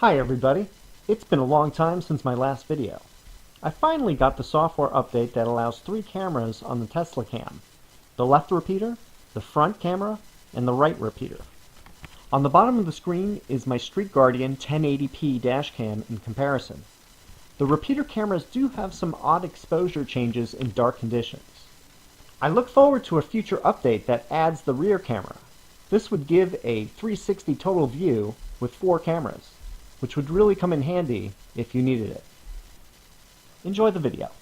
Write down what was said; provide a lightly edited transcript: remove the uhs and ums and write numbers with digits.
Hi everybody! It's been a long time since my last video. I finally got the software update that allows 3 cameras on the TeslaCam. The left repeater, the front camera, and the right repeater. On the bottom of the screen is my Street Guardian 1080p dashcam in comparison. The repeater cameras do have some odd exposure changes in dark conditions. I look forward to a future update that adds the rear camera. This would give a 360 total view with 4 cameras, which would really come in handy if you needed it. Enjoy the video.